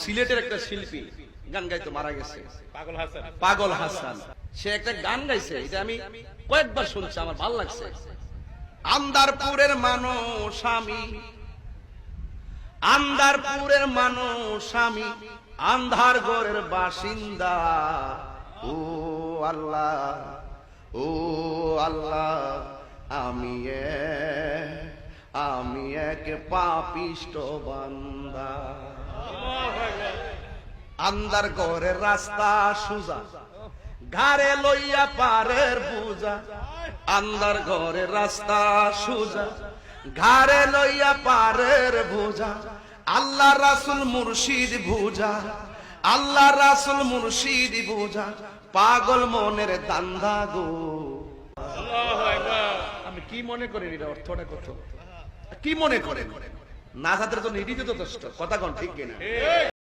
সিলেটের একটা শিল্পী গান গাইতো, মারা গেছে, পাগল হাসান। সে একটা গান গাইছে, এটা আমি কয়েকবার শুনছি, আমার ভালো লাগছে। আন্দারপুরের মানুষ আমি, আন্দারপুরের মানুষ আমি, আন্ধার ঘরের বাসিন্দা। ও আল্লাহ, ও আল্লাহ, আমি এক পাপিষ্ট বান্দা। আন্দার ঘরের রাস্তা সুজা, ঘাড়ে লইয়া পারের বুঝা। আন্দার ঘরের রাস্তা সুজা, ঘাড়ে লইয়া পারের বুঝা। আল্লাহ রাসূল মুর্শিদ বুঝা, আল্লাহ রাসূল মুর্শিদ বুঝা, পাগল মনের দান্দা গো। আমি কি মনে করি এটা অর্থটা কত, কি মনে করেন? না যাদের তো নিরীহ যথেষ্ট, কথা কোন ঠিক কিনা?